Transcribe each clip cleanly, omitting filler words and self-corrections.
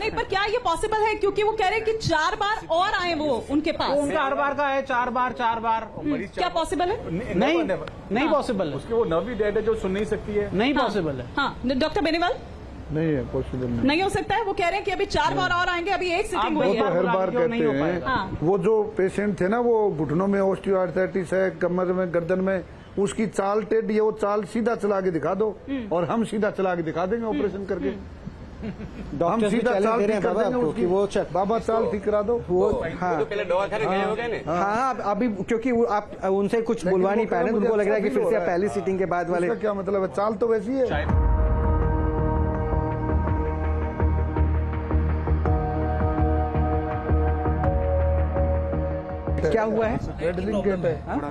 नहीं, पर क्या ये पॉसिबल है? क्योंकि वो कह रहे हैं कि 4 बार और आए वो उनके पास। उनका हर बार का है 4 बार। क्या पॉसिबल है? नहीं पॉसिबल है। उसके वो नर्व भी डेड है जो सुन नहीं सकती है। नहीं पॉसिबल है। हाँ, डॉक्टर बेनीवाल नहीं है, पॉसिबल नहीं हो सकता है। वो कह रहे हैं कि अभी 4 बार और आएंगे, अभी एक सिटिंग हुई वो तो है। हर बार कहते नहीं हो हैं। पाएगा। हाँ। वो जो पेशेंट थे ना, वो घुटनों में ऑस्टियोआर्थराइटिस है, कमर में, गर्दन में, उसकी चाल टेढ़ी है, वो चाल सीधा चला के दिखा दो और हम सीधा चला के दिखा देंगे ऑपरेशन करके। हम सीधा चाल ठीक कर देंगे उसकी। वो बाबा चाल ठीक करा दो। वो हाँ, तो पहले दवा खाने गए हो गए ना। हाँ, अभी क्योंकि आप उनसे कुछ बुलवा नहीं पाए, उनको लग रहा है कि फिर से पहली सीटिंग के बाद वाले। क्या मतलब है? चाल तो वैसी है। क्या हुआ है?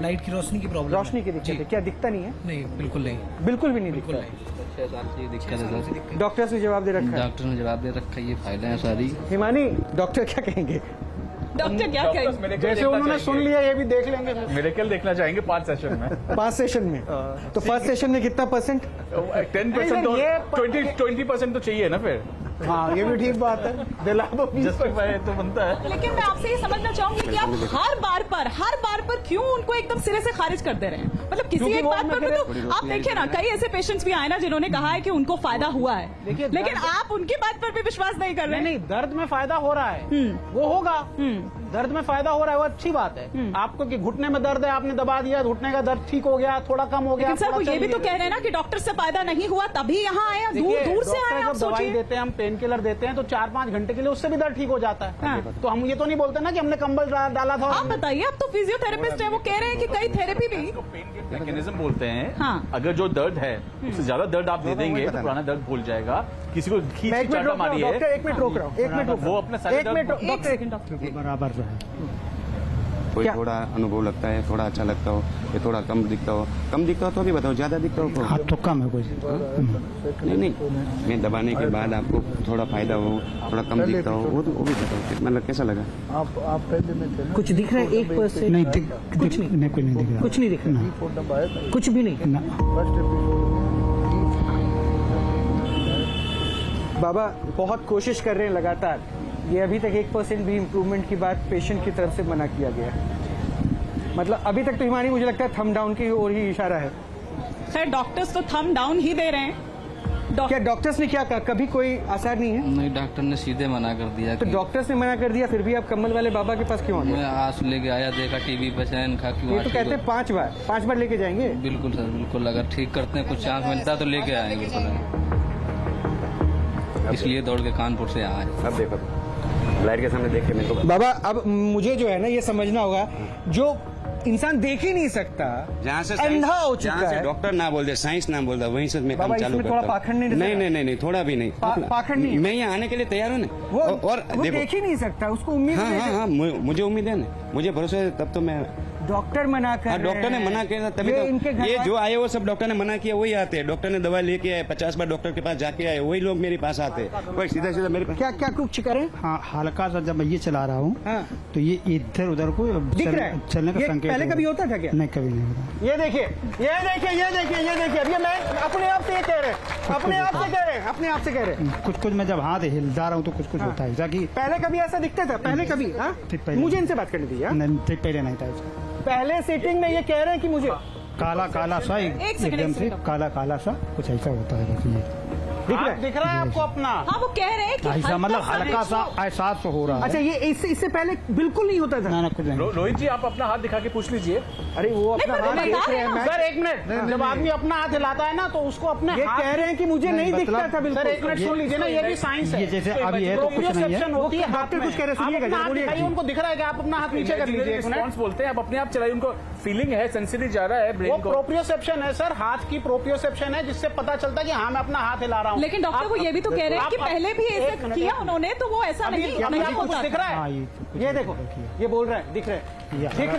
लाइट की रोशनी की प्रॉब्लम। रोशनी की दिक्कत है। क्या दिखता नहीं है? नहीं, बिल्कुल नहीं, बिल्कुल भी नहीं दिखता। ये दिक्कत है सर। डॉक्टर्स ने जवाब दे रखा है। डॉक्टर ने जवाब दे रखा है, ये फाइलें हैं सारी। हिमानी, डॉक्टर क्या कहेंगे? डॉक्टर क्या कहेंगे? जैसे उन्होंने सुन लिया, ये भी देख लेंगे। मेडिकल देखना चाहेंगे 5 सेशन में। 5 सेशन में। तो फर्स्ट सेशन में कितना %? 10% तो 20% तो चाहिए ना फिर। हाँ, ये भी ठीक बात है। दिला दो, जस्टिफाई तो बनता है। लेकिन मैं आपसे ये समझना चाहूंगी कि आप हर बार पर क्यों उनको एकदम सिरे से खारिज कर दे रहे हैं? मतलब किसी एक बात पर भी तो आप देखिए ना, कई ऐसे पेशेंट्स भी आए ना जिन्होंने कहा है कि उनको फायदा हुआ है, लेकिन आप उनकी बात पर भी विश्वास नहीं कर रहे हैं। नहीं, दर्द में फायदा हो रहा है, वो होगा। दर्द में फायदा हो रहा है, वो अच्छी बात है। आपको कि घुटने में दर्द है, आपने दबा दिया, घुटने का दर्द ठीक हो गया, थोड़ा कम हो गया। लेकिन सर, वो ये भी तो कह रहे हैं ना कि डॉक्टर से फायदा नहीं हुआ तभी यहाँ आए, दूर से आए। आप दवाई सोचिए, देते हैं, हम पेन किलर देते हैं, तो 4-5 घंटे के लिए उससे भी दर्द ठीक हो जाता है। तो हम ये तो नहीं बोलते ना कि हमने कंबल डाला था। आप बताइए, आप तो फिजियोथेरेपिस्ट है, वो कह रहे हैं कि कई थेरेपी भी। मैकेनिज्म बोलते हैं। हाँ। अगर जो दर्द है उससे ज्यादा दर्द आप दे देंगे तो पुराना दर्द भूल जाएगा। किसी को खींच के चाटा मारी है, डॉक्टर 1 मिनट रोक रहा हूँ, 1 मिनट वो अपने सारे डॉक्टर बराबर है। कोई थोड़ा अनुभव लगता है, थोड़ा अच्छा लगता हो, ये थोड़ा कम दिखता हो तो भी बताओ, ज्यादा दिखता हो हाथ तो कम है कुछ। नहीं, मैं दबाने के बाद आपको थोड़ा फायदा हो, थोड़ा कम दिखता हो, वो भी बताओ। मतलब कैसा लगा? आप पहले में थे ना? कुछ दिख रहा है 1%? नहीं, कुछ नहीं, कोई नहीं दिख रहा। कुछ नहीं दिख रहा, कुछ भी नहीं। बाबा बहुत कोशिश कर रहे हैं लगातार, ये अभी तक 1% भी इम्प्रूवमेंट की बात पेशेंट की तरफ से मना किया गया है। मतलब अभी तक तो हिमानी मुझे लगता है थम डाउन की ओर ही इशारा है। सर, डॉक्टर्स तो थम डाउन ही दे रहे हैं। क्या डॉक्टर्स ने क्या कहा? कभी कोई असर नहीं है? नहीं, डॉक्टर ने सीधे मना कर दिया। तो डॉक्टर्स ने मना कर दिया, फिर भी आप कम्बल वाले बाबा के पास क्यों आ गए? मैं आज लेके आया, देखा टीवी पे चैन खा क्यों। ये तो कहते हैं 5 बार लेके जाएंगे। बिल्कुल सर, बिल्कुल। अगर ठीक करते हैं, कुछ चांस मिलता है तो लेके आएंगे बिल्कुल। इसलिए दौड़ के कानपुर से आए। अब देखो, लाइट के सामने देख के मेरे को बाबा, अब मुझे जो है ना ये समझना होगा, जो इंसान देख ही नहीं सकता, जहाँ से अंधा हो चुका जहाँ से है। डॉक्टर ना बोलता, साइंस ना बोलता, वहीं से मैं काम बाबा, चालू इसमें करता थोड़ा पाखंड नहीं हूँ। नहीं, थोड़ा भी नहीं। पाखंड नहीं। मैं यहाँ आने के लिए तैयार हूँ ना। वो और वो देखो, देख ही नहीं सकता, उसको उम्मीद नहीं है। हाँ, मुझे उम्मीद है ना, मुझे भरोसा है, तब तो मैं। डॉक्टर मना कर रहे हैं। डॉक्टर ने मना किया तभी ये तो इनके घर ये जो आए वो सब डॉक्टर ने मना किया वही आते हैं। डॉक्टर ने दवा लेके आए, 50 बार डॉक्टर के पास जाके आए, वही लोग मेरे पास आते हैं। कोई सीधा मेरे पास क्या कुछ करें? हाँ, हल्का सा जब मैं ये चला रहा हूँ तो ये इधर उधर को दिख रहा है, चलने का ये संकेत। पहले कभी होता था क्या? नहीं, कभी नहीं होता। ये देखिए अब ये मैं अपने आप से ये कह रहे हैं, अपने आप से कह रहे हैं। कुछ मैं जब हाथ हिलता रहा हूँ तो कुछ होता है, ताकि पहले कभी ऐसा दिखता था? पहले कभी? हाँ, मुझे इनसे बात करनी थी। ठीक पहले नहीं था ऐसा। पहले सीटिंग में ये कह रहे हैं कि मुझे काला सा एकदम से काला सा कुछ ऐसा होता है। बस ये दिख रहा है आपको अपना? हाँ, वो कह रहे हैं कि ऐसा मतलब हल्का सा एहसास हो रहा है। अच्छा, ये इससे पहले बिल्कुल नहीं होता था? ना कुछ नहीं। रोहित जी, आप अपना हाथ दिखा के पूछ लीजिए। अरे वो अपना नहीं, हाथ पर देख रहे हैं। मैं सर 1 मिनट, जब आदमी अपना हाथ हिलाता है ना तो उसको अपने ये कह रहे हैं कि मुझे नहीं दिखता था सर बिल्कुल। 1 मिनट सुन लीजिए ना, ये भी साइंस है। ये जैसे अभी है तो कुछ नहीं है। प्रोप्रियोसेप्शन होती है। डॉक्टर कुछ कह रहे हैं, सुनिएगा, आप बोलिए। दिखाइए, उनको दिख रहा है कि आप अपना हाथ नीचे कर लीजिए। रिस्पॉन्स बोलते हैं, आप अपने आप चलाइए। उनको फीलिंग है, सेंसिटिव जा रहा है वो ब्रेन को। प्रोप्रियोसेप्शन है सर, हाथ की प्रोप्रियोसेप्शन है, जिससे पता चलता है कि हाँ मैं अपना हाथ हिला रहा हूँ। लेकिन डॉक्टर वो ये भी तो कह रहे हैं कि पहले भी ऐसा किया उन्होंने, तो वो ऐसा नहीं होता। दिख रहा हाँ, है, ये देखो, ये बोल रहा है, दिख रहा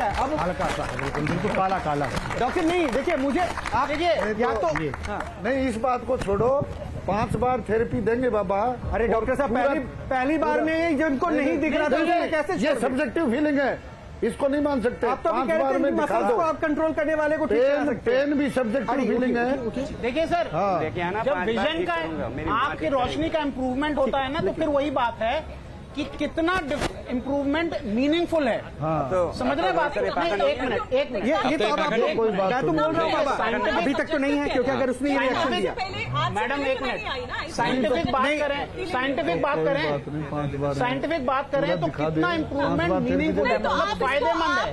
है। अब हल्का सा बिल्कुल काला। डॉक्टर नहीं, देखिए मुझे आप देखिए, या तो नहीं, इस बात को छोड़ो, 5 बार थेरेपी देंगे बाबा। अरे डॉक्टर साहब, पहली बार में जिनको नहीं दिख रहा था, कैसे? ये सब्जेक्टिव फीलिंग है। इसको नहीं मान सकते। आप तो 5 कह बार रहे में थे दिखा दो। आप कंट्रोल करने वाले को ठीक करा सकते हैं। पेन भी सब्जेक्टिव फीलिंग है। देखिए सर, देखिए आना, जब 5 बार विजन ठीक का करूंगा, मेरी आँख की रोशनी का इम्प्रूवमेंट होता है ना, तो फिर वही बात है कि कितना इम्प्रूवमेंट मीनिंगफुल है। समझ रहे बात? नहीं, एक मिनट ये तो अब आप कोई बात मैं तो बोल रहा हूँ बाबा, अभी तक तो नहीं है, क्योंकि अगर उसने ये रिएक्शन दिया। मैडम एक मिनट, साइंटिफिक बात करें, साइंटिफिक बात करें, साइंटिफिक बात करें तो कितना इम्प्रूवमेंट मीनिंगफुल है, मतलब फायदेमंद है।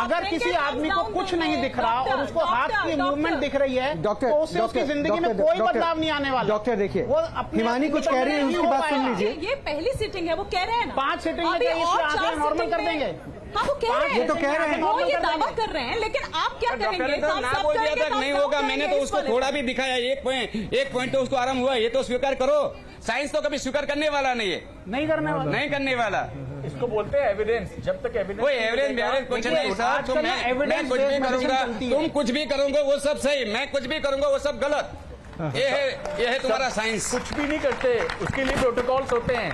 अगर किसी आदमी को कुछ नहीं दिख रहा और उसको हाथ की मूवमेंट दिख रही है, डॉक्टर, तो उससे उसकी जिंदगी में कोई बदलाव नहीं आने वाला। डॉक्टर देखिए, वो अपने हिमानी कुछ कह रही है, उसकी बात सुन लीजिए। ये पहली सीटिंग है, वो कह रहे हैं ना 5 सीटिंग में अभी चाहिए, और इसलिए 4 आंखें नॉर्मल सीटिंग कर में- देंगे। हाँ वो कह रहे हैं, ये तो कह रहे हैं। वो ये दावा कर रहे हैं, लेकिन आप क्या कहेंगे? डॉक्टर ने तो हम ना सब बोल दिया करेंगे, तक हम नहीं सब होगा। करेंगे, मैंने तो इस उसको वाले थोड़ा भी दिखाया, एक पॉइंट तो उसको आराम हुआ, ये तो स्वीकार करो। साइंस तो कभी स्वीकार करने वाला नहीं है, नहीं करने वाला। नहीं करने वाला। इसको बोलते हैं एविडेंस। जब तक एविडेंस कोई एवरेज कुछ नहीं सर। तुम मैं कुछ भी करूंगा, तुम कुछ भी करोगे वो सब सही, मैं कुछ भी करूंगा वो सब गलत। ये है तुम्हारा साइंस। कुछ भी नहीं करते, उसके लिए प्रोटोकॉल्स होते हैं।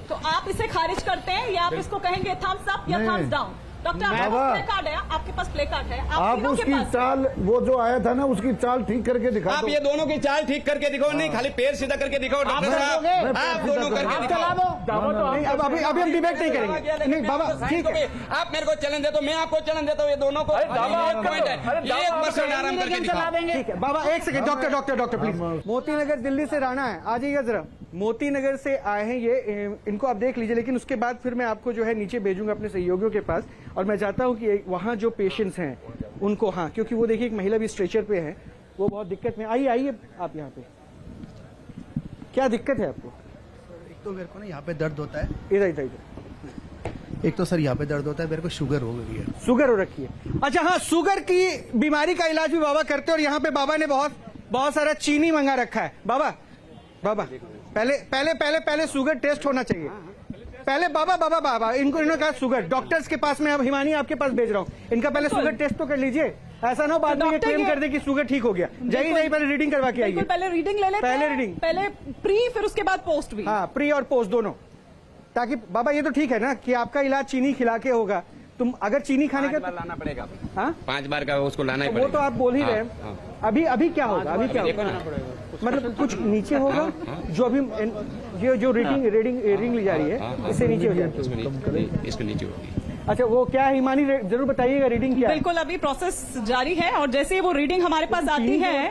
तो आप इसे खारिज करते हैं या आप इसको कहेंगे थम्स अप या थम्स डाउन? डॉक्टर आपके पास प्ले कार्ड है, आपके पास प्ले कार्ड है, आप तीनों के उसकी पास है। चाल, वो जो आया था ना, उसकी चाल ठीक करके दिखा आप दो। ये दोनों की चाल ठीक करके दिखाओ, नहीं खाली पैर सीधा करके दिखाओ डॉक्टर साहब। आप दोनों करके आप चला दिखाओ। दो। नहीं, अब अभी हम डिबेट नहीं करेंगे। नहीं बाबा, ठीक है, आप मेरे को चैलेंज दे तो मैं आपको चैलेंज देता हूँ, ये दोनों को पॉइंट है, 1% आराम करके चला दिखाओ। देंगे। ठीक है बाबा, एक second. Doctor please. Moti Nagar Delhi से राणा है, आ जाइएगा जरा। मोती नगर से आए हैं ये, इनको आप देख लीजिए, लेकिन उसके बाद फिर मैं आपको जो है नीचे भेजूंगा अपने सहयोगियों के पास, और मैं चाहता हूं कि वहां जो पेशेंट्स हैं उनको, हाँ, क्योंकि वो देखिए एक महिला भी स्ट्रेचर पे है, वो बहुत दिक्कत में। आइए आप यहाँ पे, क्या दिक्कत है आपको? एक तो मेरे को ना यहाँ पे दर्द होता है, इधर एक तो सर यहाँ पे दर्द होता है, मेरे को शुगर हो गई है। शुगर हो रखी है। अच्छा हाँ, शुगर की बीमारी का इलाज भी बाबा करते हैं, और यहाँ पे बाबा ने बहुत सारा चीनी मंगा रखा है। बाबा पहले शुगर टेस्ट होना चाहिए। पहले बाबा इन्होंने कहा शुगर, डॉक्टर्स के पास में, अब हिमानी आपके पास भेज रहा हूँ, इनका पहले शुगर टेस्ट तो कर लीजिए। ऐसा ना हो बाद में ये क्लेम कर दे कि शुगर ठीक हो गया। जाइए पहले रीडिंग करवा के आइए। पहले रीडिंग ले लेते हैं, पहले रीडिंग, पहले प्री, फिर उसके बाद पोस्ट भी। हाँ, प्री और पोस्ट दोनों, ताकि बाबा ये तो ठीक है ना कि आपका इलाज चीनी खिला के होगा। तुम अगर चीनी खाने का लाना पड़ेगा, हाँ 5 बार का उसको लाना ही वो पड़ेगा। तो आप बोल ही रहे हैं। अभी क्या होगा? अभी क्या होगा? मतलब कुछ नीचे होगा, जो अभी ये जो रीडिंग ली जा रही है, इससे नीचे हो जाएगी, इसके नीचे होगी। अच्छा, वो क्या है हिमानी, जरूर बताइएगा रीडिंग क्या है। बिल्कुल, अभी प्रोसेस जारी है, और जैसे ही वो रीडिंग हमारे पास आती है,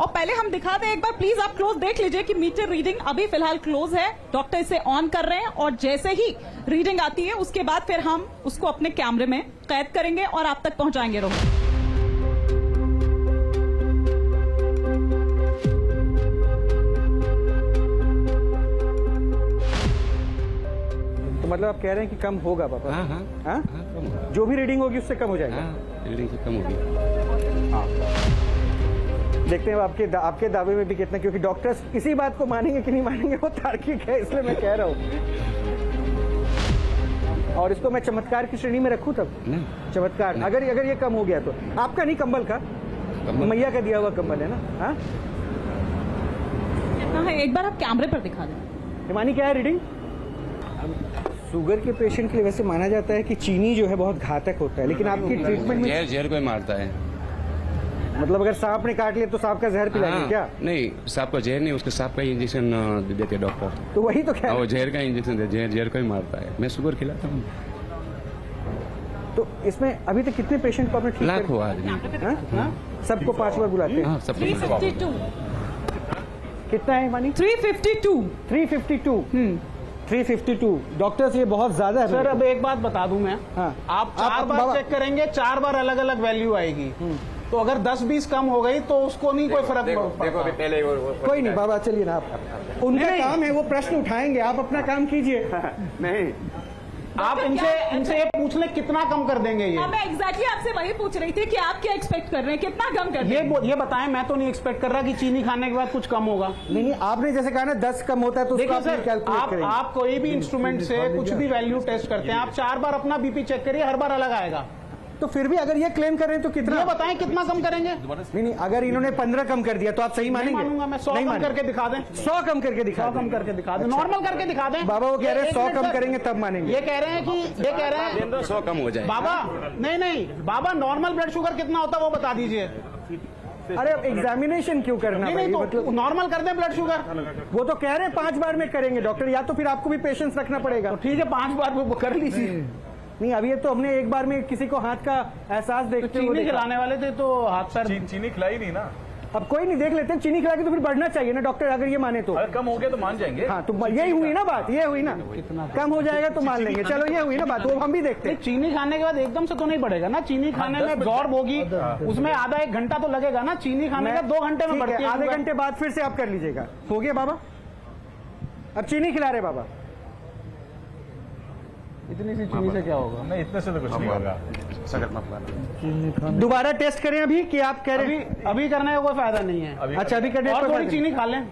और पहले हम दिखा दें एक बार, प्लीज आप क्लोज देख लीजिए कि मीटर रीडिंग अभी फिलहाल क्लोज है। डॉक्टर इसे ऑन कर रहे हैं, और जैसे ही रीडिंग आती है उसके बाद फिर हम उसको अपने कैमरे में कैद करेंगे और आप तक पहुंचाएंगे। रोहित, तो मतलब आप कह रहे हैं कि कम होगा पापा? हाँ हाँ हाँ? कम होगा। जो भी रीडिंग होगी उससे कम हो जाएगा। हाँ, रीडिंग से कम होगी। देखते हैं आपके दावे में भी कितना, क्योंकि डॉक्टर्स इसी बात को मानेंगे कि नहीं मानेंगे वो तार्किक है, इसलिए मैं कह रहा हूँ। और इसको मैं चमत्कार की श्रेणी में रखूं तब? नहीं, चमत्कार, अगर ये कम हो गया तो आपका नहीं, कंबल का, मैया का दिया हुआ कंबल है ना। हाँ, कितना है एक बार आप कैमरे पर दिखा दें। हिमानी क्या है रीडिंग? शुगर के पेशेंट के लिए वैसे माना जाता है कि चीनी जो है बहुत घातक होता है, लेकिन आपकी ट्रीटमेंट में जहर को ही मारता है। मतलब अगर सांप ने काट लिया तो सांप का जहर पिलाएंगे क्या? नहीं, सांप का जहर नहीं, उसके सांप का इंजेक्शन देते डॉक्टर। तो वही तो क्या, वो जहर का इंजेक्शन देते, जहर को ही मारता है। मैं शुगर खिलाता हूँ। तो इसमें अभी तक कितने पेशेंट को आपने ठीक लाखों आदमी, हाँ? सबको 5 बार बुलाते हैं। हाँ, सब 352 कितना है मानी? 352 352 डॉक्टर्स, ये बहुत ज्यादा है सर अब एक बात बता दूं मैं, हाँ। आप 4 बार बाबा- चेक करेंगे, 4 बार अलग अलग वैल्यू आएगी। तो अगर 10-20 कम हो गई तो उसको नहीं कोई फर्क पड़ता। पहले कोई नहीं बाबा, चलिए ना आप, उनका काम है, वो प्रश्न उठाएंगे, आप अपना काम कीजिए। नहीं, आप इनसे ये पूछ लें कितना कम कर देंगे ये? हाँ, मैं एग्जैक्टली आपसे वही पूछ रही थी कि आप क्या एक्सपेक्ट कर रहे हैं, कितना कम कर रहे हैं? ये बताएं, मैं तो नहीं एक्सपेक्ट कर रहा कि चीनी खाने के बाद कुछ कम होगा। नहीं, आपने जैसे कहा ना 10 कम होता है तो उसको देखिए आप सर, कैलकुलेट करेंगे। आप कोई भी इंस्ट्रूमेंट से कुछ भी वैल्यू टेस्ट करते हैं, आप 4 बार अपना बीपी चेक करिए, हर बार अलग आएगा। तो फिर भी अगर ये क्लेम कर रहे हैं तो कितना? ये बताएं कितना कम करेंगे? नहीं, अगर इन्होंने 15 कम कर दिया तो आप सही मानेंगे? मानूंगा मैं। 100 कम करके दिखा दें। 100 कम करके दिखा 100 कम करके दिखा दें, नॉर्मल करके दिखा दें। बाबा वो कह रहे हैं 100 कम करेंगे तब मानेंगे। ये कह रहे हैं कि 100 कम हो जाए। बाबा नहीं बाबा, नॉर्मल ब्लड शुगर कितना होता है वो बता दीजिए। अरे एग्जामिनेशन क्यों करना? नहीं तो मतलब नॉर्मल कर दें ब्लड शुगर। वो तो कह रहे हैं 5 बार में करेंगे डॉक्टर, या तो फिर आपको भी पेशेंस रखना पड़ेगा। तो ठीक है 5 बार वो कर लीजिए। नहीं, अभी ये तो हमने एक बार में किसी को हाथ का एहसास देखते हुए चीनी खिलाने वाले थे तो हाथ पैर चीनी खिलाई नहीं ना। अब कोई नहीं, देख लेते हैं। चीनी खिला के तो फिर बढ़ना चाहिए ना डॉक्टर, अगर ये माने तो। अगर कम हो गया तो मान जाएंगे। हाँ, तो यही हुई ना बात, ये हुई ना, कम हो जाएगा तो मान लेंगे। चलो ये हुई ना बात, वो हम भी देखते हैं। चीनी खाने के बाद एकदम से तो नहीं बढ़ेगा ना। चीनी खाने में एब्जॉर्ब होगी, उसमें आधा 1 घंटा तो लगेगा ना। चीनी खाने का 2 घंटे में बढ़ती है। आधे घंटे बाद फिर से आप कर लीजिएगा। हो गया बाबा, अब चीनी खिला रहे बाबा। इतनी सी चीनी से क्या होगा? नहीं, इतने से तो कुछ नहीं होगा। दोबारा टेस्ट करें अभी कि आप कह रहे हैं अभी करने का कोई फायदा नहीं है। अच्छा, अभी करने और थोड़ी चीनी खा लें।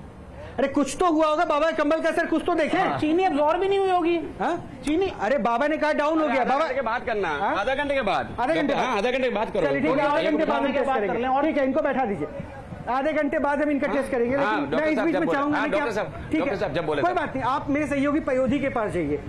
अरे कुछ तो हुआ होगा बाबा, कंबल का असर कुछ तो देखें। चीनी एब्जॉर्ब भी नहीं हुई होगी। हाँ? चीनी, अरे बाबा ने कहा डाउन हो गया बाबा। के बाद करना, आधा घंटे के बाद। आधे घंटे बाद? हाँ, आधा घंटे के बाद करो। चलिए ठीक है, आधे घंटे बाद हम टेस्ट कर करेंगे। लें। और ठीक है, इनको बैठा दीजिए। आधे घंटे बाद हम इनका टेस्ट करेंगे। लेकिन मैं इस बीच में चाहूंगा कि डॉक्टर आप साहब, ठीक डॉक्टर साहब जब है, बोले कोई बात नहीं, आप मेरे सहयोगी पयोधी के पास जाइए।